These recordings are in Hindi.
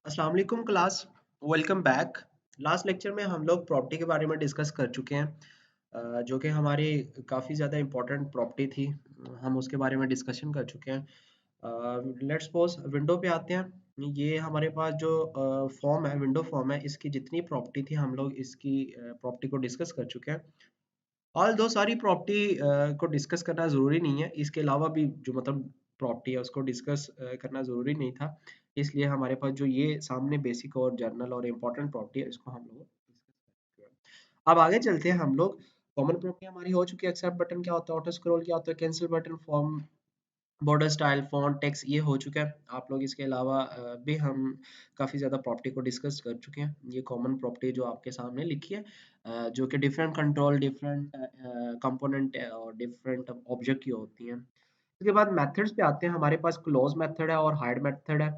अस्सलाम वालेकुम class. Welcome back. Last lecture में हम लोग प्रॉपर्टी के बारे में डिस्कस कर चुके हैं, जो कि हमारी काफ़ी ज़्यादा इम्पोर्टेंट प्रॉपर्टी थी। हम उसके बारे में डिस्कशन कर चुके हैं। लेट्स सपोज विंडो पे आते हैं। ये हमारे पास जो फॉर्म है, विंडो फॉर्म है, इसकी जितनी प्रॉपर्टी थी हम लोग इसकी प्रॉपर्टी को डिस्कस कर चुके हैं। ऑल दो सारी प्रॉपर्टी को डिस्कस करना ज़रूरी नहीं है, इसके अलावा भी जो मतलब प्रॉपर्टी है उसको डिस्कस करना ज़रूरी नहीं था। इसलिए हमारे पास जो ये सामने बेसिक और जर्नल और इम्पोर्टेंट प्रॉपर्टी है इसको हम लोग डिस्कस करेंगे। अब आगे चलते हैं हम लोग। कॉमन प्रॉपर्टी हमारी हो चुकी है। एक्सेप्ट बटन क्या होता है, ऑटो स्क्रॉल क्या होता है, cancel button, form, border style, font, text, ये हो चुका है। आप लोग इसके अलावा भी हम काफ़ी ज़्यादा प्रॉपर्टी को डिस्कस कर चुके हैं। ये कॉमन प्रॉपर्टी जो आपके सामने लिखी है, जो कि डिफरेंट कंट्रोल, डिफरेंट कंपोनेंट और डिफरेंट ऑब्जेक्ट की होती हैं। उसके बाद मेथड्स पे आते हैं। हमारे पास क्लोज मेथड है और हाइड मेथड है।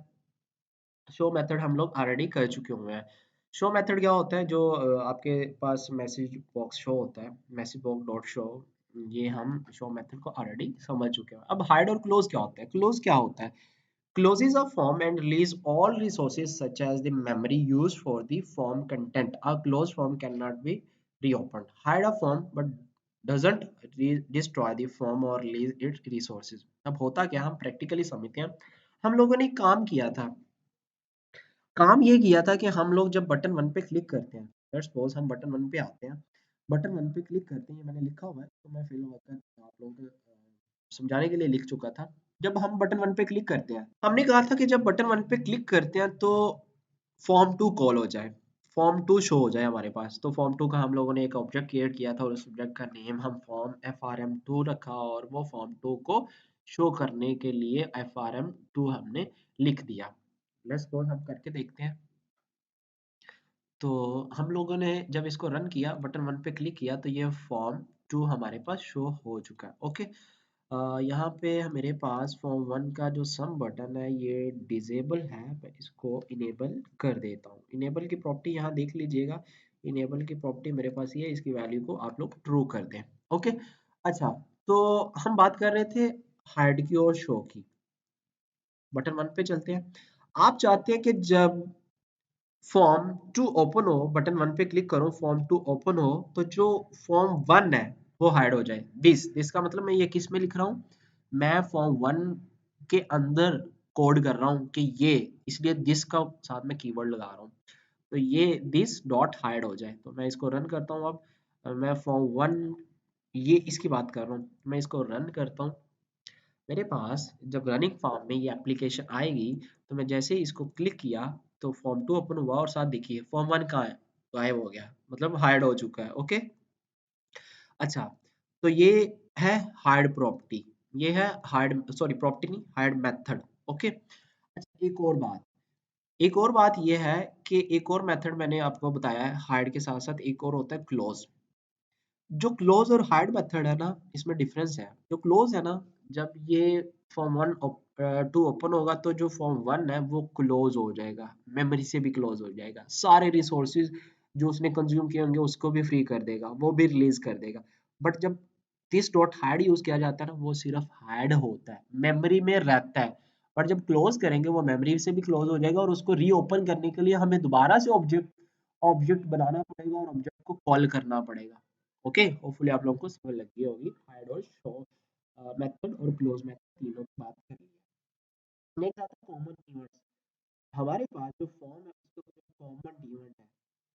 शो मेथड हम लोग ऑलरेडी कर चुके हुए हैं। शो मेथड क्या होता है, जो आपके पास मैसेज बॉक्स शो होता है, मैसेज बॉक्स डॉट शो, ये हम शो मेथड को ऑलरेडी समझ चुके हैं। अब हाइड और क्लोज क्या होता है। क्लोज क्या होता है? Closes a form and release all resources such as the memory used for the form content. A closed form cannot be reopened. Hide a form but doesn't destroy the form or release its resources. अब होता क्या, हम प्रैक्टिकली समझते हैं। हम लोगों ने काम किया था। काम ये किया था कि हम लोग जब बटन वन पे क्लिक करते हैं, लेट्स सपोज हम बटन वन पे आते हैं, बटन वन पे क्लिक करते हैं, ये मैंने लिखा हुआ है तो मैं फिल वक्त आप लोगों को समझाने के लिए लिख चुका था। जब हम बटन वन पे क्लिक करते हैं, हमने कहा था कि जब बटन वन पे क्लिक करते हैं तो फॉर्म टू कॉल हो जाए, फॉर्म टू शो हो जाए हमारे पास। तो फॉर्म टू का हम लोगों ने एक ऑब्जेक्ट क्रिएट किया था और उस ऑब्जेक्ट का नेम हम फॉर्म FRM2 रखा और वो फॉर्म टू को शो करने के लिए FRM2 हमने लिख दिया। लेट्स सपोज हम करके देखते हैं। तो हम लोगों ने जब इसको रन किया, बटन वन पे क्लिक किया, तो ये फॉर्म टू हमारे पास शो हो चुका है। ओके, यहाँ पे मेरे पास फॉर्म वन का जो सम बटन है ये डिजेबल है, मैं इसको इनेबल कर देता हूँ। इनेबल की प्रॉपर्टी यहाँ देख लीजिएगा। इनेबल की प्रॉपर्टी मेरे पास ये है, इसकी वैल्यू को आप लोग ट्रू कर दें। ओके, अच्छा, तो हम बात कर रहे थे हाइड की और शो की। बटन वन पे चलते हैं। आप चाहते हैं कि जब फॉर्म टू ओपन हो, बटन वन पे क्लिक करो, फॉर्म टू ओपन हो, तो जो फॉर्म वन है वो हाइड हो जाए। दिस का मतलब मैं ये किस में लिख रहा हूँ, मैं फॉर्म वन के अंदर कोड कर रहा हूँ कि ये, इसलिए दिस का साथ में कीवर्ड लगा रहा हूँ। तो ये दिस डॉट हाइड हो जाए। तो मैं इसको रन करता हूँ। अब मैं फॉर्म वन, ये इसकी बात कर रहा हूँ, मैं इसको रन करता हूँ। मेरे पास जब रनिंग फॉर्म में ये एप्लीकेशन आएगी, तो मैं जैसे ही इसको क्लिक किया तो फॉर्म टू ओपन हुआ और साथ देखिए फॉर्म वन कहाँ है, गायब हो गया, मतलब हाइड हो चुका है। ओके, अच्छा, तो ये है हाइड प्रॉपर्टी, ये है हाइड, सॉरी प्रॉपर्टी नहीं, हाइड मेथड। ओके, अच्छा, एक और बात ये है कि एक और मेथड मैंने आपको बताया है हाइड के साथ साथ, एक और होता है क्लोज। जो क्लोज और हाइड मेथड है ना, इसमें डिफरेंस है। जो क्लोज है ना, जब ये फॉर्म वन टू ओपन होगा तो जो फॉर्म वन है वो क्लोज हो जाएगा, मेमोरी से भी क्लोज हो जाएगा, सारे रिसोर्सेज जो उसने कंज्यूम किए होंगे उसको भी फ्री कर देगा, वो भी रिलीज कर देगा। बट जब दिस डॉट हाइड यूज किया जाता है ना, वो सिर्फ हाइड होता है, मेमोरी में रहता है। पर जब क्लोज करेंगे वो मेमोरी से भी क्लोज हो जाएगा और उसको रीओपन करने के लिए हमें दोबारा से ऑब्जेक्ट ऑब्जेक्ट बनाना पड़ेगा और ऑब्जेक्ट को कॉल करना पड़ेगा। ओके, होपफुली आप लोगों को समझ लग गई होगी हाइड और शो मेथड और क्लोज मेथड तीनों की बात करेंगे। नेक्स्ट आता है कॉमन इवेंट्स। हमारे पास जो फॉर्म है उसके ऊपर कॉमन इवेंट है,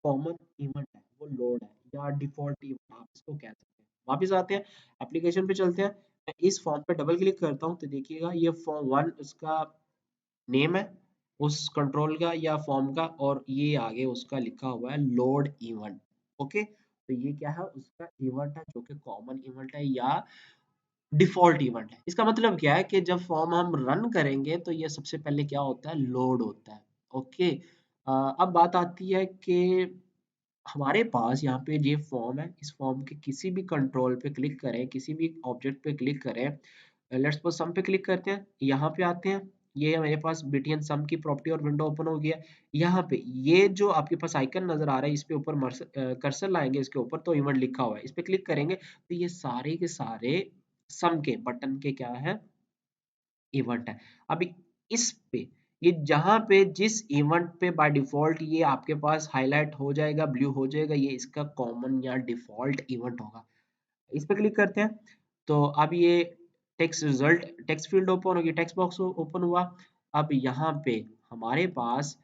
कॉमन इवेंट है वो लोड है या डिफॉल्ट इवेंट आप इसको कह सकते हैं। वापस आते हैं, एप्लीकेशन पे चलते हैं। मैं इस फॉर्म पे डबल क्लिक करता हूँ तो देखिएगा ये फॉर्म वन उसका नेम है, उस कंट्रोल का या फॉर्म का, और ये आगे उसका लिखा हुआ है लोड इवेंट। ओके, तो ये क्या है, उसका इवेंट है जो कि कॉमन इवेंट है या डिफॉल्ट इवेंट है। इसका मतलब क्या है कि जब फॉर्म हम रन करेंगे तो ये सबसे पहले क्या होता है, लोड होता है। ओके, अब बात आती है कि हमारे पास यहाँ पे ये फॉर्म है, इस फॉर्म के किसी भी कंट्रोल पे क्लिक करें, किसी भी ऑब्जेक्ट पे क्लिक करें, लेट्स सपोज सम पे क्लिक करते हैं, यहाँ पे आते हैं, ये मेरे पास बीटीएन सम की प्रॉपर्टी और विंडो ओपन हो गया। यहाँ पे ये जो आपके पास आइकन नजर आ रहा है, इस पे ऊपर कर्सर लाएंगे इसके ऊपर तो इवेंट लिखा हुआ है, इस पे क्लिक करेंगे तो ये सारे के सारे सम के बटन के क्या है, इवेंट है। अभी इस पे ये जहां पे जिस इवेंट पे बाय डिफॉल्ट ये आपके पास हाईलाइट हो जाएगा, ब्लू हो जाएगा, ये इसका कॉमन या डिफॉल्ट इवेंट होगा। इस पे क्लिक करते हैं तो अब ये text result text field open होगी, टेक्स्ट बॉक्स ओपन हुआ। अब यहाँ पे हमारे पास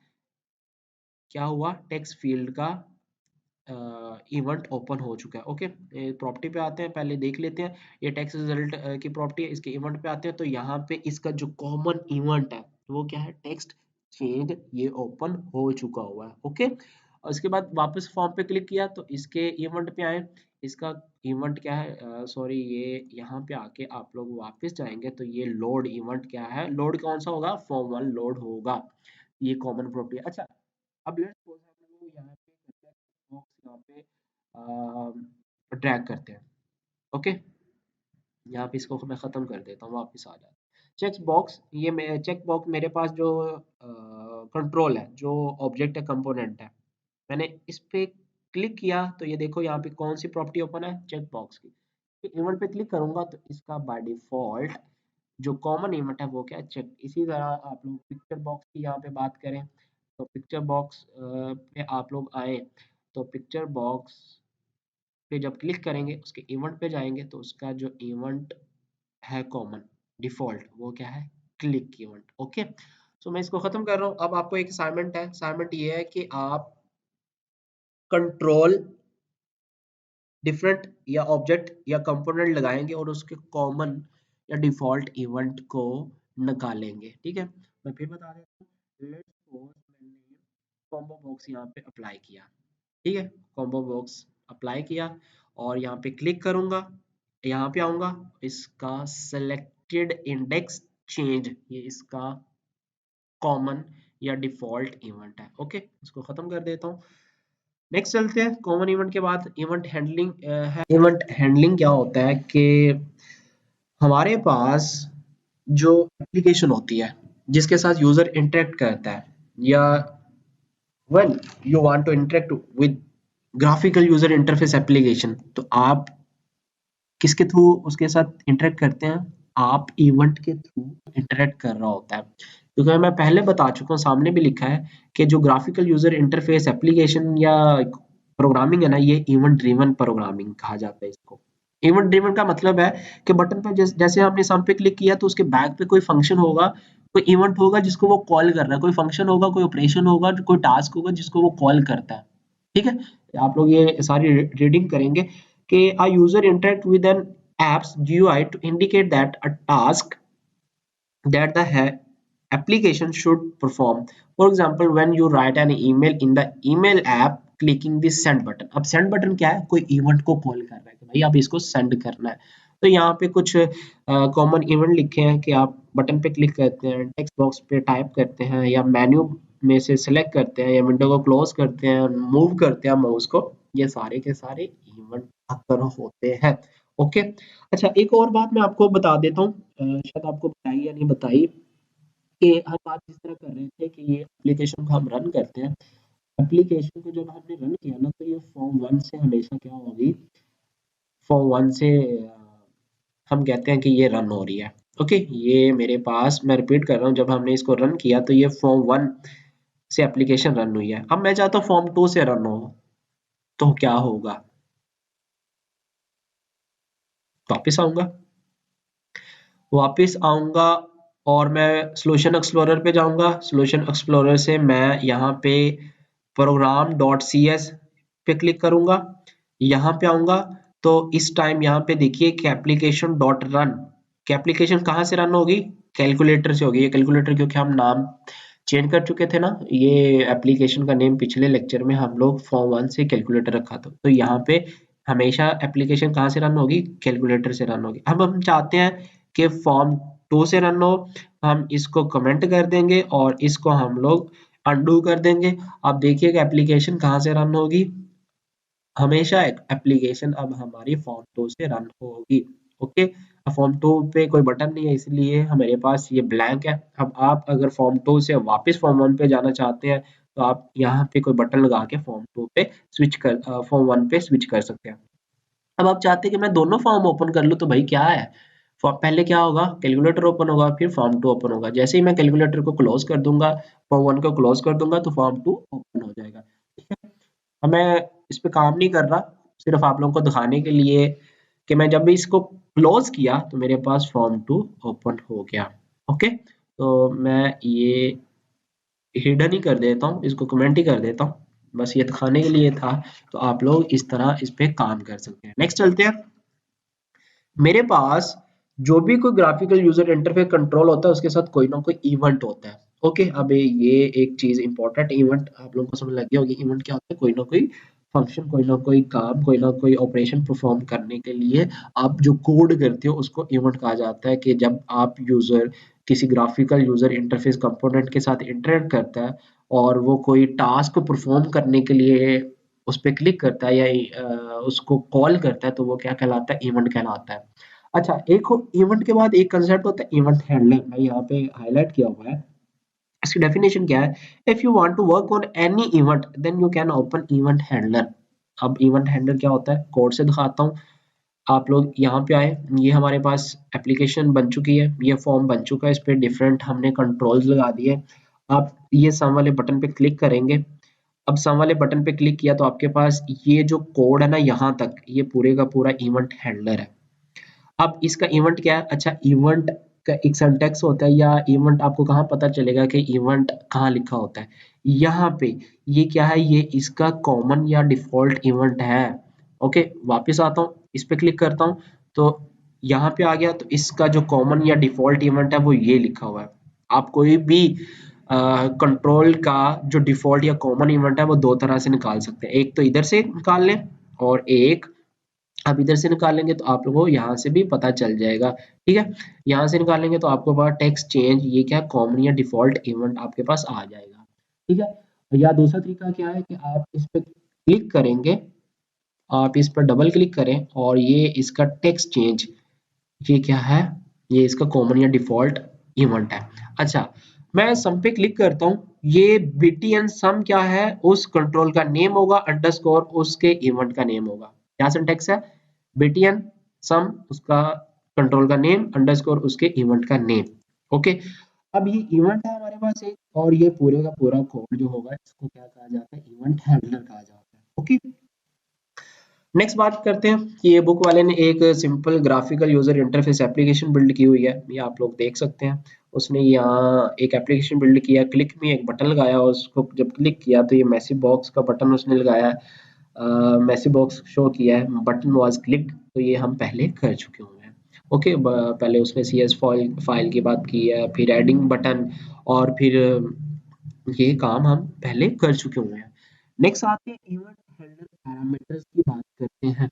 क्या हुआ, टेक्स्ट फील्ड का इवेंट ओपन हो चुका है। ओके, प्रॉपर्टी पे आते हैं, पहले देख लेते हैं ये टेक्स्ट रिजल्ट की प्रॉपर्टी है, इसके इवेंट पे आते हैं तो यहाँ पे इसका जो कॉमन इवेंट है वो क्या है, टेक्स्ट चेंज, ये ओपन हो चुका हुआ है। ओके, और इसके बाद वापस फॉर्म पे क्लिक किया तो इसके इवेंट पे आए, इसका इवेंट क्या है, सॉरी ये यहाँ पे आके आप लोग वापस जाएंगे तो ये लोड इवेंट क्या है, लोड कौन सा होगा, फॉर्म 1 लोड होगा, ये कॉमन प्रॉपर्टी है। अच्छा, अब लेट्स सपोज हम लोग यहाँ पे करते हैं बॉक्स, यहाँ पे ड्रैग करते हैं। ओके, यहाँ पे इसको मैं खत्म कर देता हूँ, वापस आ जाए चेक बॉक्स, ये चेक बॉक्स मेरे पास जो कंट्रोल है, जो ऑब्जेक्ट है, कंपोनेंट है, मैंने इस पे क्लिक किया तो ये देखो यहाँ पे कौन सी प्रॉपर्टी ओपन है, चेक बॉक्स की। इवेंट पे क्लिक करूंगा तो इसका बाय डिफॉल्ट जो कॉमन इवेंट है वो क्या है, चेक। इसी तरह आप लोग पिक्चर बॉक्स की यहाँ पे बात करें तो पिक्चर बॉक्स पे आप लोग आए तो पिक्चर बॉक्स पे जब क्लिक करेंगे उसके इवेंट पे जाएंगे तो उसका जो इवेंट है कॉमन डिफॉल्ट वो क्या है, क्लिक इवेंट। ओके, सो मैं इसको खत्म कर रहा हूँ। अब आपको एक असाइनमेंट है, असाइनमेंट ये है कि आप कंट्रोल डिफरेंट या ऑब्जेक्ट या कंपोनेंट लगाएंगे और उसके कॉमन या डिफॉल्ट इवेंट को निकालेंगे। ठीक है, मैं फिर बता देता हूँ। लेट्स सपोज मैंने कॉम्बो बॉक्स यहाँ पे अप्लाई किया, ठीक है, कॉम्बो बॉक्स अप्लाई किया और यहाँ पे क्लिक करूंगा, यहाँ पे आऊंगा, इसका सेलेक्टेड इंडेक्स चेंज, ये इसका कॉमन या डिफॉल्ट इवेंट है। ओके, इसको खत्म कर देता हूँ। नेक्स्ट चलते हैं, कॉमन इवेंट के बाद इवेंट हैंडलिंग है। इवेंट हैंडलिंग क्या होता है कि हमारे पास जो एप्लीकेशन होती है जिसके साथ यूजर इंटरेक्ट करता है, या when you want to interact with graphical user interface application, तो आप किसके थ्रू उसके साथ इंटरेक्ट करते हैं, आप इवेंट के थ्रू इंटरेक्ट कर रहा होता है। क्योंकि मैं पहले बता चुका हूँ, सामने भी लिखा है कि जो ग्राफिकल यूजर इंटरफेस एप्लीकेशन या प्रोग्रामिंग है ना, ये इवेंट ड्रिवन प्रोग्रामिंग कहा जाता है इसको। इवेंट ड्रिवन का मतलब है कि बटन पर जैसे आपने साम पे क्लिक किया तो उसके बैक पे कोई फंक्शन होगा, कोई इवेंट होगा जिसको वो कॉल कर रहा है, कोई फंक्शन होगा, कोई ऑपरेशन होगा, कोई टास्क होगा जिसको वो कॉल करता है। ठीक है, आप लोग ये सारी रीडिंग करेंगे कि a user interact with an app's GUI to indicate that a task that the application should perform. For example, when you write an email in the email app, clicking the send button. अब send button क्या है, कोई इवेंट को कॉल कर रहा है कि भाई आप इसको सेंड करना है। तो यहाँ पे कुछ कॉमन इवेंट लिखे हैं कि आप बटन पे क्लिक करते हैं, टेक्स्ट बॉक्स पे टाइप करते हैं, या मेन्यू में से सिलेक्ट करते हैं, या विंडो को क्लोज करते हैं, मूव करते हैं माउस को, ये सारे के सारे इवेंट अक्सर होते हैं। ओके, अच्छा एक और बात मैं आपको बता देता हूँ, शायद आपको बताई या नहीं बताई, कि हम बात जिस तरह कर रहे थे कि ये एप्लीकेशन को हम रन करते हैं, एप्लीकेशन को जब हमने रन किया ना तो ये फॉर्म 1 से हमेशा क्या होगी, फॉर्म 1 से हम कहते हैं कि ये रन हो रही है। ओके, ये मेरे पास, मैं रिपीट कर रहा हूँ, जब हमने इसको रन किया तो ये फॉर्म 1 से एप्लीकेशन रन हुई है। अब मैं चाहता हूँ फॉर्म 2 से रन हो तो क्या होगा, वापिस आऊंगा, वापिस आऊंगा और मैं सॉल्यूशन एक्सप्लोरर पे जाऊंगा, सॉल्यूशन एक्सप्लोरर से मैं यहाँ पे प्रोग्राम डॉट सी एस पे क्लिक करूंगा, यहाँ पे आऊंगा तो इस टाइम यहाँ पे देखिए कि एप्लीकेशन डॉट रन, कि एप्लीकेशन कहाँ से रन होगी, कैलकुलेटर से होगी। ये कैलकुलेटर क्योंकि हम नाम चेंज कर चुके थे ना, ये एप्लीकेशन का नेम पिछले लेक्चर में हम लोग फॉर्म 1 से कैलकुलेटर रखा था, तो यहाँ पे हमेशा एप्लीकेशन कहाँ से रन होगी, कैलकुलेटर से रन होगी। अब हम चाहते हैं कि फॉर्म 2 से रन हो, हम इसको कमेंट कर देंगे और इसको हम लोग अनडू कर देंगे। अब देखिएगा एप्लीकेशन कहाँ से रन होगी, हमेशा एप्लीकेशन अब हमारी फॉर्म 2 से रन होगी। ओके, फॉर्म 2 पे कोई बटन नहीं है इसलिए हमारे पास ये ब्लैंक है। अब आप अगर फॉर्म 2 से वापस फॉर्म 1 पे जाना चाहते हैं तो आप यहाँ पे कोई बटन लगा के फॉर्म 2 पे स्विच कर फॉर्म 1 पे स्विच कर सकते हैं। अब आप चाहते हैं कि मैं दोनों फॉर्म ओपन कर लूँ तो भाई क्या है, पहले क्या होगा, कैलकुलेटर ओपन होगा, फिर फॉर्म 2 ओपन होगा। जैसे ही मैं कैलकुलेटर को क्लोज कर दूंगा, फॉर्म 1 को क्लोज कर दूंगा, तो फॉर्म 2 ओपन हो जाएगा। ठीक है, अब मैं इस पे काम नहीं कर रहा, सिर्फ आप लोगों को दिखाने के लिए कि मैं जब भी इसको क्लोज किया तो मेरे पास फॉर्म 2 ओपन हो गया। ओके, तो मैं ये हिडन ही कर देता हूँ, इसको कमेंट ही कर देता हूँ, बस ये दिखाने के लिए था। तो आप लोग इस तरह इस पे काम कर सकते हैं। नेक्स्ट चलते हैं। मेरे पास जो भी कोई ग्राफिकल यूजर इंटरफेस कंट्रोल होता है, उसके साथ कोई ना कोई इवेंट होता है। ओके, अब ये एक चीज इंपॉर्टेंट इवेंट आप लोगों को समझ लग गया होगी। इवेंट क्या होता है, कोई ना कोई फंक्शन, कोई ना कोई काम, कोई ना कोई ऑपरेशन परफॉर्म करने के लिए आप जो कोड करते हो उसको इवेंट कहा जाता है। कि जब आप यूजर किसी ग्राफिकल यूजर इंटरफेस कंपोनेंट के साथ इंटरेक्ट करता है और वो कोई टास्क परफॉर्म करने के लिए उस पे क्लिक करता है या उसको कॉल करता है, तो वो क्या कहलाता है, इवेंट कहलाता है। अच्छा, एक इवेंट के बाद एक कंसेप्ट होता है इवेंट हैंडलर, मैं यहाँ पे हाईलाइट किया हुआ है। इसकी डेफिनेशन क्या है, if you want to work on any event then you can open event handler. अब इवेंट हैंडलर क्या होता है, कोड से दिखाता हूँ। आप लोग यहाँ पे आए, ये हमारे पास एप्लीकेशन बन चुकी है, ये फॉर्म बन चुका है, इस पे डिफरेंट हमने कंट्रोल्स लगा दिए। आप ये सम वाले बटन पे क्लिक करेंगे। अब सम वाले बटन पे क्लिक किया तो आपके पास ये जो कोड है ना, यहाँ तक ये पूरे का पूरा इवेंट हैंडलर है। अब इसका इवेंट क्या है, अच्छा इवेंट का एक सिंटैक्स होता है, या इवेंट आपको कहाँ पता चलेगा कि इवेंट कहाँ लिखा होता है, यहाँ पे। ये क्या है, ये इसका कॉमन या डिफॉल्ट इवेंट है। ओके, वापस आता हूँ, इस पे क्लिक करता हूँ, तो यहाँ पे आ गया। तो इसका जो कॉमन या डिफॉल्ट इवेंट है वो ये लिखा हुआ है। आप कोई भी कंट्रोल का जो डिफॉल्ट या कॉमन इवेंट है वो दो तरह से निकाल सकते हैं। एक तो इधर से निकाल लें, और एक आप इधर से निकालेंगे तो आप लोगों को यहाँ से भी पता चल जाएगा। ठीक है, यहाँ से निकालेंगे तो आपको पास टेक्स्ट चेंज, ये क्या कॉमन या डिफॉल्ट इवेंट आपके पास आ जाएगा। ठीक है, या दूसरा तरीका क्या है कि आप इस पे क्लिक करेंगे, आप इस पर डबल क्लिक करें, और ये इसका टेक्स्ट चेंज, ये क्या है, ये इसका कॉमन या डिफॉल्ट इवेंट है। अच्छा, मैं सम पे क्लिक करता हूँ, ये btn सम क्या है, उस कंट्रोल का नेम होगा, अंडरस्कोर उसके इवेंट का नेम होगा। क्या सिंटेक्स है, btn सम उसका कंट्रोल का नेम, अंडरस्कोर उसके इवेंट का नेम। ओके, अब ये इवेंट है हमारे पास एक, और ये पूरे का पूरा कोड जो होगा इसको क्या कहा जाता है, इवेंट हैंडलर कहा जाता है। ओके, नेक्स्ट बात करते हैं कि ये बुक वाले ने एक simple graphical user interface application build की हुई है, ये आप लोग देख सकते हैं। उसने यहाँ एक एप्लीकेशन बिल्ड किया, क्लिक में एक बटन लगाया, और उसको जब क्लिक किया तो ये मैसेज बॉक्स का बटन उसने लगाया है, मैसेज बॉक्स शो किया है, बटन वाज क्लिक्ड, तो ये हम पहले कर चुके हुए हैं। ओके, पहले उसने CS फाइल की बात की है, फिर एडिंग बटन, और फिर ये काम हम पहले कर चुके हुए हैं। नेक्स्ट आते हैं इवेंट हैंडलर पैरामीटर्स की बात करते हैं।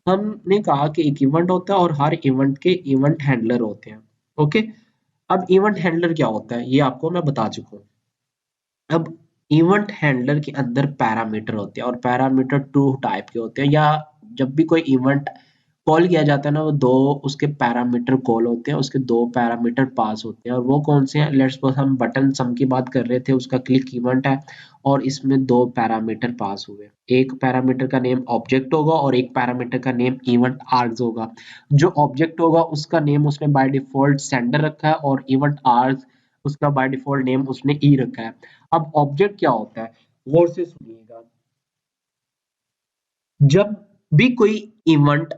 हमने कहा कि एक इवेंट होता है और हर इवेंट के इवेंट हैंडलर होते हैं। ओके, अब इवेंट हैंडलर क्या होता है ये आपको मैं बता चुका हूँ। अब इवेंट हैंडलर के अंदर पैरामीटर होते हैं, और पैरामीटर टू टाइप के होते हैं, या जब भी कोई इवेंट कॉल किया जाता है ना, वो दो उसके पैरामीटर कॉल होते हैं, उसके दो पैरामीटर पास होते हैं, और वो कौन से हैं, लेट्स सपोज हम बटन सम की बात कर रहे थे, उसका क्लिक इवेंट है, और इसमें दो पैरामीटर पास हुए। एक पैरामीटर का नेम ऑब्जेक्ट होगा, और एक पैरामीटर का नेम इवेंट आर्ग्स होगा। जो ऑब्जेक्ट होगा उसका नेम उसने बाय डिफॉल्ट सेंडर रखा है, और इवेंट आर्ग्स उसका बाय डिफॉल्ट नेम उसने ई रखा है। अब ऑब्जेक्ट क्या होता है, गौर से सुनिएगा। जब भी कोई इवेंट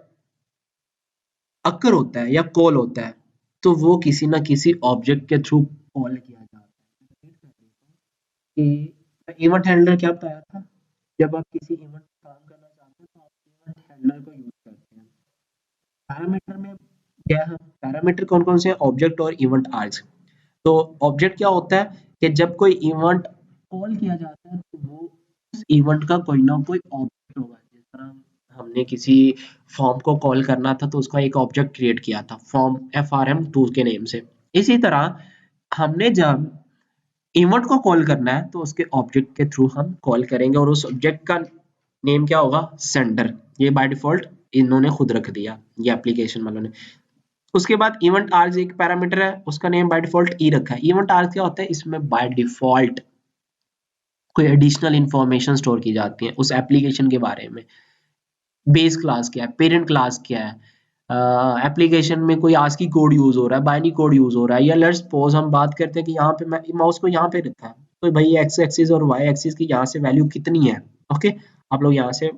अकर होता है या कॉल होता है, तो वो किसी ना किसी ऑब्जेक्ट के थ्रू कॉल किया जाता है। कि इवेंट हैंडलर क्या बताया था, जब आप किसी इवेंट काम करना चाहते हैं तो आप इवेंट हैंडलर को यूज करते हैं। पैरामीटर में क्या है, पैरामीटर कौन कौन से हैं, ऑब्जेक्ट और इवेंट आर्ग्स। तो ऑब्जेक्ट क्या होता है कि जब कोई इवेंट कॉल किया जाता है तो वो उस इवेंट का कोई ना कोई ऑब्जेक्ट होगा। जिस तरह हमने किसी फॉर्म को कॉल करना था तो उसका एक ऑब्जेक्ट क्रिएट किया था, फॉर्म FRM2 के नेम से। इसी तरह हमने जब इवेंट को कॉल करना है तो उसके ऑब्जेक्ट के थ्रू हम कॉल करेंगे, और उस ऑब्जेक्ट का नेम क्या होगा, सेंडर। ये बाय डिफॉल्ट इन्होंने खुद रख दिया, ये एप्लीकेशन वालों ने। उसके बाद इवेंट आर्ग्स एक पैरामीटर है, उसका नेम बाय डिफॉल्ट ई रखा है। इवेंट आर्ग्स क्या होता है, इसमें बाय डिफॉल्ट कोई एडिशनल इंफॉर्मेशन स्टोर की जाती है उस एप्लीकेशन के बारे में। बेस क्लास क्या है, पेरेंट क्लास क्या है, एप्लीकेशन में कोई आस्की कोड यूज हो रहा है, बाइनरी कोड यूज हो रहा है, या लेट्स सपोज हम बात करते हैं कि यहाँ पे मैं माउस को यहाँ पे रखा है, तो भाई एक्स एक्सिस और वाई एक्सिस की यहाँ से वैल्यू कितनी है। ओके, आप लोग यहाँ से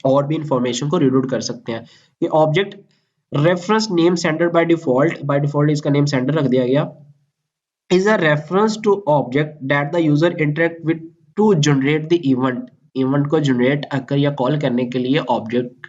और भी इंफॉर्मेशन को रीड कर सकते हैं कि object reference name sender by default इसका नेम सेंडर रख दिया गया, is a reference to object that the user interact with to generate the event। Event को जनरेट कर या कॉल करने के लिए ऑब्जेक्ट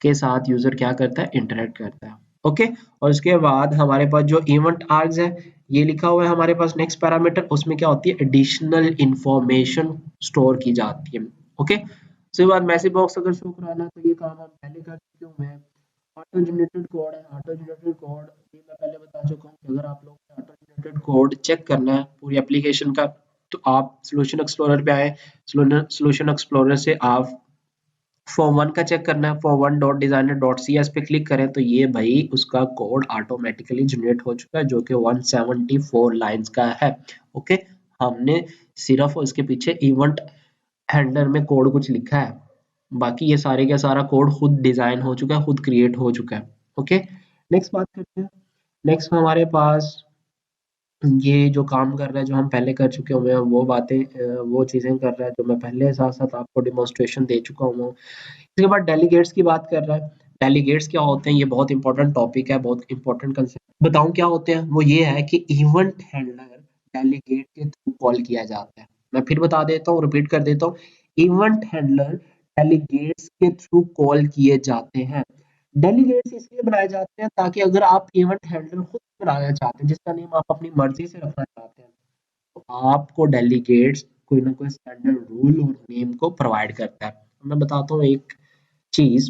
के साथ यूजर क्या करता है, इंटरेक्ट करता है। ओके, और उसके बाद हमारे पास जो इवेंट आर्ग्स है ये लिखा हुआ है हमारे पास नेक्स्ट पैरामीटर, उसमें क्या होती है, एडिशनल इंफॉर्मेशन स्टोर की जाती है। ओके, उसके बाद मैसेज बॉक्स अगर शो कराना तो ये काम हम पहले कर चुके हैं। ऑटो जनरेटेड कोड है, ऑटो जनरेटेड कोड ये मैं पहले बता चुका हूँ कि अगर आप लोगों ने ऑटो जनरेटेड कोड चेक करना है पूरी एप्लीकेशन का तो आप सॉल्यूशन एक्सप्लोरर पे आए, सॉल्यूशन एक्सप्लोरर से आप फॉर्म 1 का चेक करना है, form 1 dot designer dot C S पे क्लिक करें तो ये भाई उसका कोड ऑटोमेटिकली जनरेट हो चुका है जो कि 174 लाइंस का है। ओके, हमने सिर्फ उसके पीछे इवेंट हैंडलर में कोड कुछ लिखा है, बाकी ये सारे का सारा कोड खुद डिजाइन हो चुका है, खुद क्रिएट हो चुका है। ओके, नेक्स्ट बात करते हैं। नेक्स्ट हमारे पास ये जो काम कर रहा है जो हम पहले कर चुके हुए हैं वो बातें वो चीजें कर रहा है जो मैं पहले साथ साथ आपको डिमॉन्स्ट्रेशन दे चुका हूँ। इसके बाद डेलीगेट्स की बात कर रहा है। डेलीगेट्स क्या होते हैं, ये बहुत इंपॉर्टेंट टॉपिक है, बहुत इंपॉर्टेंट कंसेप्ट बताऊं क्या होते हैं। वो ये है कि इवेंट हैंडलर डेलीगेट के थ्रू कॉल किया जाता है। मैं फिर बता देता हूँ, रिपीट कर देता हूँ, इवेंट हैंडलर डेलीगेट्स के थ्रू कॉल किए जाते हैं। डेलीगेट्स इसलिए बनाए जाते हैं ताकि अगर आप इवेंट हैंडलर खुद बनाना चाहते हैं जिसका नेम आप अपनी मर्जी से रखना चाहते हैं तो आपको डेलीगेट्स कोई ना कोई स्टैंडर्ड रूल और नेम को प्रोवाइड करता है। मैं बताता हूँ एक चीज,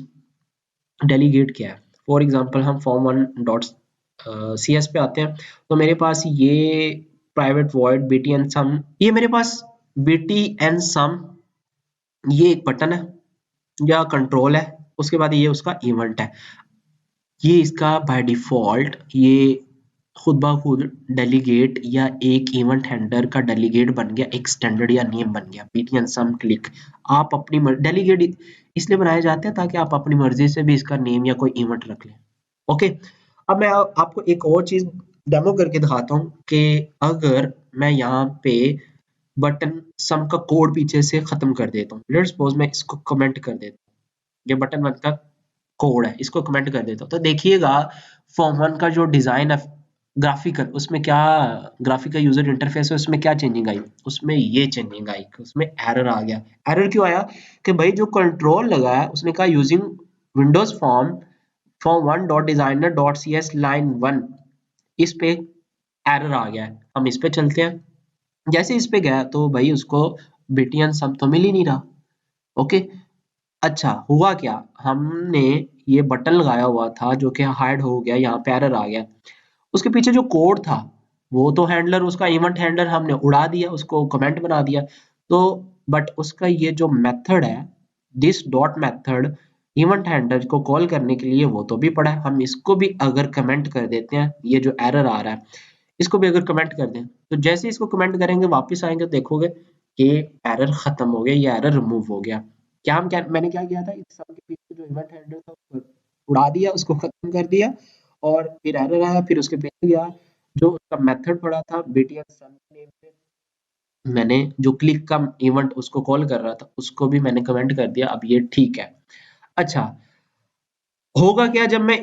डेलीगेट क्या है। फॉर एग्जांपल हम फॉर्म 1 डॉट सी एस पे आते हैं तो मेरे पास ये private void BT and sum, ये मेरे पास बीटी एंड सम ये एक बटन है या कंट्रोल है, उसके बाद ये उसका इवेंट है। ये इसका बाय डिफॉल्ट ये खुद ब खुद डेलीगेट या एक इवेंट हैंडलर का डेलीगेट बन गया, एक स्टैंडर्ड या नेम बन गया, बीटी एंड सम क्लिक। आप अपनी डेलीगेट इसलिए बनाए जाते हैं ताकि आप अपनी मर्जी से भी इसका नेम या कोई इवेंट रख लें। ओके, अब मैं आपको एक और चीज डेमो करके दिखाता हूँ कि अगर मैं यहाँ पे बटन सम का कोड पीछे से खत्म कर देता हूँ, लेट्स सपोज मैं इसको कमेंट कर देता हूँ, ये बटन वन का कोड है इसको कमेंट कर देता हूँ तो देखिएगा फॉर्म 1 का जो डिजाइन है ग्राफिकल, उसमें क्या ग्राफिकल यूजर इंटरफेस है उसमें क्या चेंजिंग आई, उसमें ये चेंजिंग आई, उसमें एरर आ गया। एरर क्यों आया कि भाई जो कंट्रोल लगा है उसने कहा using Windows form 1 dot designer dot C S line 1, इस पे एरर आ गया है। हम इस पे चलते हैं, जैसे इस पे गया तो भाई उसको बीटीएन सम तो मिल ही नहीं रहा। ओके, अच्छा हुआ क्या, हमने ये बटन लगाया हुआ था जो कि हाइड हो गया, यहाँ पे एरर आ गया। उसके पीछे जो कोड था वो तो हैंडलर, उसका इवेंट हैंडलर हमने उड़ा दिया, उसको कमेंट बना दिया। तो बट उसका ये जो मेथड है this dot method event handler को कॉल करने के लिए वो तो भी पड़ा है। हम इसको भी अगर कमेंट कर देते हैं, ये जो एरर आ रहा है इसको भी अगर कमेंट कर दें तो जैसे इसको कमेंट करेंगे वापस आएंगे तो देखोगे कि एरर खत्म हो गया, ये एरर रिमूव हो गया। क्या हम क्या मैंने क्या किया था, इस सब के पीछे जो इवेंट हैंडलर था उसको उड़ा दिया, उसको खत्म कर दिया और फिर एरर आया, फिर उसके पीछे गया जो उसका मेथड पड़ा था बीटीएस सन नेम से, मैंने जो क्लिक का इवेंट उसको कॉल कर रहा था उसको भी मैंने कमेंट कर दिया, अब ये ठीक है। अच्छा होगा क्या, जब मैं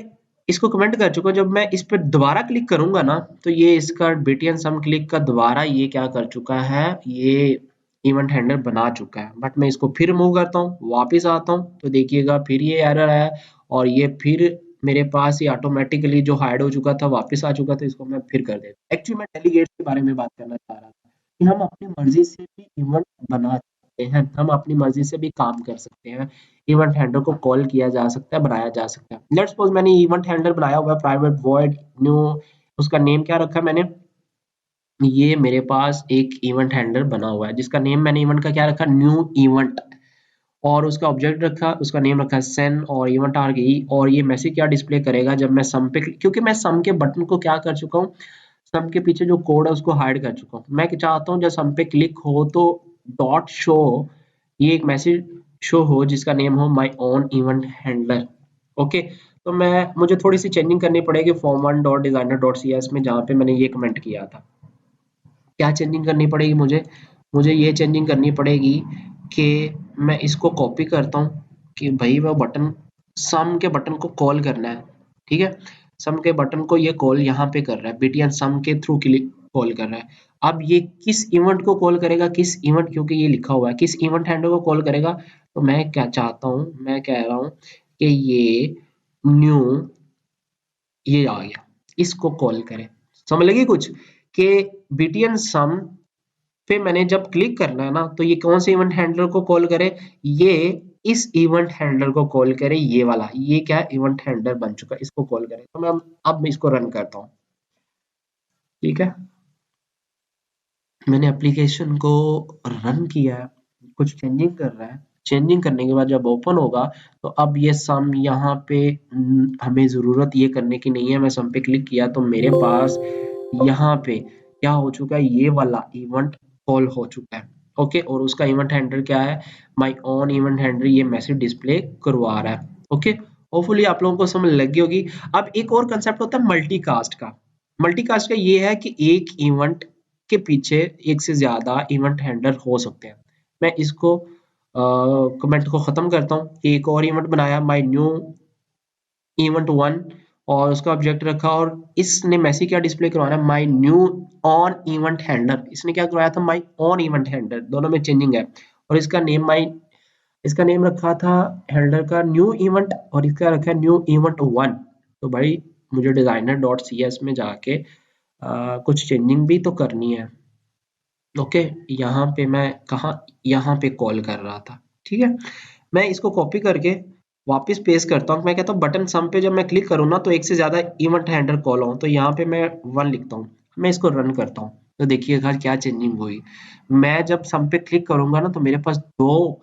इसको कमेंट कर चुका, जब मैं इस पर दोबारा क्लिक करूंगा ना तो ये इसका बीटीएन सम क्लिक का दोबारा ये क्या कर चुका है, ये इवेंट हैंडलर बना चुका है। बट मैं इसको फिर मूव करता हूँ, वापस आता हूँ तो देखिएगा फिर ये एरर आया और ये फिर मेरे पास ये ऑटोमेटिकली जो हाइड हो चुका था वापस आ चुका था, इसको मैं फिर कर देता। एक्चुअली मैं डेलीगेट्स के बारे में बात करना चाह रहा था कि हम अपनी मर्जी से भी इवेंट बना सकते हैं, हम अपनी मर्जी से भी काम कर सकते हैं, इवेंट हैंडलर को कॉल किया जा सकता है, बनाया जा सकता है। लेट्स सपोज मैंने इवेंट हैंडलर बनाया हुआ है प्राइवेट वॉइड न्यू, उसका नेम क्या रखा है मैंने, ये मेरे पास एक इवेंट हैंडलर बना हुआ है जिसका नेम मैंने इवेंट का क्या रखा, न्यू इवेंट, और उसका ऑब्जेक्ट रखा, उसका नेम रखा सेन और इवेंट आर गई, और ये मैसेज क्या डिस्प्ले करेगा जब मैं सम पे, क्योंकि मैं सम के बटन को क्या कर चुका हूँ, सम के पीछे जो कोड है उसको हाइड कर चुका हूँ। मैं चाहता हूँ जब सम पे क्लिक हो तो डॉट शो, ये एक मैसेज शो हो जिसका नेम हो my own event handler. Okay, तो मुझे थोड़ी सी चेंजिंग करनी पड़ेगी form1.designer.cs में, जहाँ पे मैंने ये कमेंट किया था। क्या चेंजिंग करनी पड़ेगी मुझे ये चेंजिंग करनी पड़ेगी कि मैं इसको कॉपी करता हूँ कि भाई वो बटन, सम के बटन को कॉल करना है, ठीक है। सम के बटन को ये कॉल यहाँ पे कर रहा है, btn सम के थ्रू क्लिक कॉल कर रहा है। अब ये किस इवेंट को कॉल करेगा, किस इवेंट, क्योंकि ये लिखा हुआ है किस इवेंट हैंडल को कॉल करेगा। तो मैं क्या चाहता हूँ, मैं कह रहा हूँ कि ये न्यू, ये आ गया, इसको कॉल करें। समझ लगी कुछ कि btn सम पे मैंने जब क्लिक करना है ना, तो ये कौन से इवेंट हैंडलर को कॉल करे, ये इस इवेंट हैंडलर को कॉल करे, ये वाला, ये क्या इवेंट हैंडलर बन चुका है, इसको कॉल करे। तो मैं इसको रन करता हूँ, ठीक है। मैंने एप्लीकेशन को रन किया है, कुछ चेंजिंग कर रहा है। चेंजिंग करने के बाद जब ओपन होगा, तो अब ये सम यहाँ पे हमें जरूरत ये करने की नहीं है। मैं सम पे क्लिक किया तो मेरे पास यहाँ पे क्या हो चुका है, ये वाला इवेंट कॉल हो चुका है। ओके, और उसका इवेंट हैंडलर क्या है, माय ओन इवेंट हैंडलर, ये मैसेज डिस्प्ले करवा रहा है। ओके, होपफुली आप लोगों को समझ लग गई होगी। अब एक और कंसेप्ट होता है मल्टीकास्ट का। मल्टीकास्ट का ये है कि एक इवेंट के पीछे एक से ज्यादा इवेंट हैंडलर हो सकते हैं। मैं इसको कमेंट को खत्म करता हूँ। एक और इवेंट बनाया, माय न्यू इवेंट 1, और उसका ऑब्जेक्ट रखा, और इसने मैसेज क्या डिस्प्ले करवाना है, my new on event handler. इसने क्या करवाया था, माय ऑन इवेंट हैंडलर, दोनों में चेंजिंग है। और इसका नेम रखा था हैंडलर का न्यू इवेंट, और इसका रखा है न्यू इवेंट 1। तो भाई मुझे डिजाइनर डॉट सी एस में जाके कुछ चेंजिंग भी तो करनी है। ओके, यहाँ पे मैं कहा, यहाँ पे कॉल कर रहा था, ठीक है। मैं इसको कॉपी करके वापस पेस्ट करता हूँ। मैं कहता हूँ बटन सम पे जब मैं क्लिक करूँ ना, तो एक से ज्यादा इवेंट हैंडलर कॉल हो, तो यहाँ पे मैं 1 लिखता हूँ। मैं इसको रन करता हूँ, तो देखिएगा क्या चेंजिंग हुई। मैं जब सम पे क्लिक करूंगा ना, तो मेरे पास 2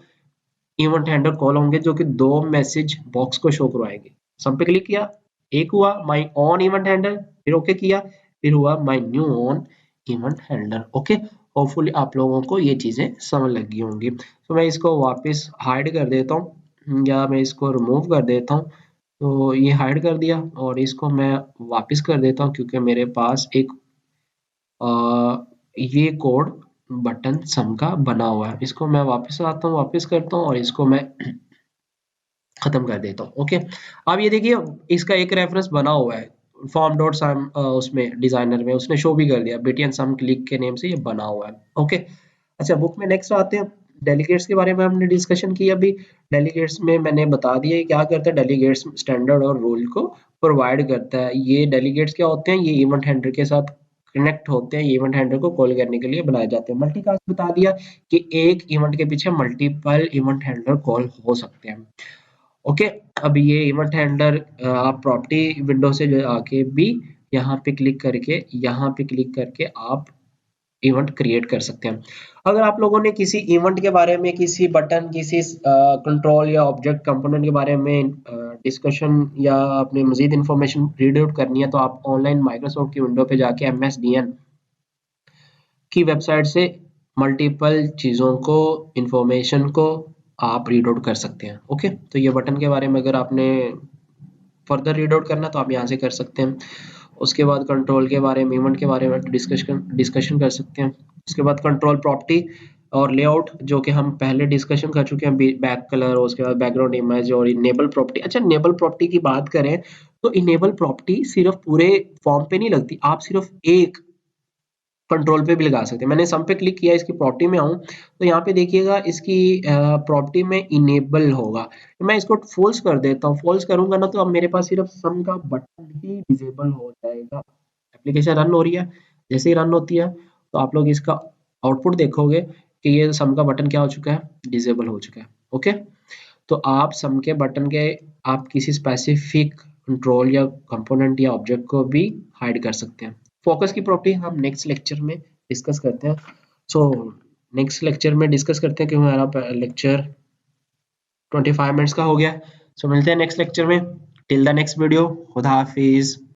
इवेंट हैंडलर कॉल होंगे, जो कि 2 मैसेज बॉक्स को शो करवाएंगे। सम पे क्लिक किया, एक हुआ माई ऑन इवेंट हैंडलर, फिर ओके किया, फिर हुआ my new on event handler. Okay, hopefully आप लोगों को ये चीजें समझ लगी होंगी। तो मैं इसको वापस हाइड कर देता हूँ, या मैं इसको रिमूव कर देता हूँ। तो ये हाइड कर दिया, और इसको मैं वापस कर देता हूँ, क्योंकि मेरे पास एक ये कोड बटन सम का बना हुआ है। इसको मैं वापस आता हूँ, वापस करता हूँ, और इसको मैं खत्म कर देता हूँ। ओके, अब ये देखिए इसका एक रेफरेंस बना हुआ है फॉर्म डॉट सम, उसमें डिजाइनर में उसने शो भी कर दिया, बीटीएन सम क्लिक के नेम से ये बना हुआ है। ओके, अच्छा बुक में नेक्स्ट आते हैं। डेलीगेट्स के बारे में हमने डिस्कशन की अभी। डेलीगेट्स में मैंने बता दिया क्या करता है। डेलीगेट्स स्टैंडर्ड और रूल को प्रोवाइड करता है। ये डेलीगेट्स क्या होते हैं, ये इवेंट हैंडलर के साथ कनेक्ट होते हैं, इवेंट हैंडलर को कॉल करने के लिए बनाए जाते हैं। मल्टीकास्ट बता दिया कि एक इवेंट के पीछे मल्टीपल इवेंट हैंडलर कॉल हो सकते हैं। ओके, अब ये इवेंट हैंडलर आप प्रॉपर्टी विंडो से आके भी यहाँ पे क्लिक करके, यहाँ पे क्लिक करके आप इवेंट क्रिएट कर सकते हैं। अगर आप लोगों ने किसी इवेंट के बारे में, किसी बटन, किसी कंट्रोल या ऑब्जेक्ट कंपोनेंट के बारे में डिस्कशन या अपनी मजीद इंफॉर्मेशन रीड आउट करनी है, तो आप ऑनलाइन माइक्रोसॉफ्ट की विंडो पे जाके MSDN की वेबसाइट से मल्टीपल चीज़ों को, इंफॉर्मेशन को आप रीड आउट कर सकते हैं। ओके, तो ये बटन के बारे में अगर आपने फर्दर रीड आउट करना, तो आप यहाँ से कर सकते हैं। उसके बाद कंट्रोल के बारे में, इवेंट के बारे में डिस्कशन कर सकते हैं। उसके बाद कंट्रोल प्रॉपर्टी और लेआउट, जो कि हम पहले डिस्कशन कर चुके हैं, बैक कलर, और उसके बाद बैकग्राउंड इमेज और इनेबल प्रॉपर्टी। अच्छा, इनेबल प्रॉपर्टी की बात करें, तो इनेबल प्रॉपर्टी सिर्फ पूरे फॉर्म पे नहीं लगती, आप सिर्फ एक कंट्रोल पे भी लगा सकते हैं। मैंने सम पे क्लिक किया, इसकी प्रॉपर्टी में आऊँ, तो यहाँ पे देखिएगा इसकी प्रॉपर्टी में इनेबल होगा। मैं इसको फॉल्स कर देता हूँ। फॉल्स करूंगा ना, तो अब मेरे पास सिर्फ सम का बटन ही डिसेबल हो जाएगा। एप्लीकेशन रन हो रही है, जैसे ही रन होती है, तो आप लोग इसका आउटपुट देखोगे कि ये सम का बटन क्या हो चुका है, डिसेबल हो चुका है। ओके, तो आप सम के बटन के, आप किसी स्पेसिफिक कंट्रोल या कंपोनेंट या ऑब्जेक्ट को भी हाइड कर सकते हैं। फोकस की प्रॉपर्टी हम नेक्स्ट लेक्चर में डिस्कस करते हैं। सो नेक्स्ट लेक्चर में डिस्कस करते हैं, क्योंकि हमारा लेक्चर 25 मिनट्स का हो गया। सो मिलते हैं नेक्स्ट लेक्चर में। टिल द नेक्स्ट वीडियो, खुदा हाफिज।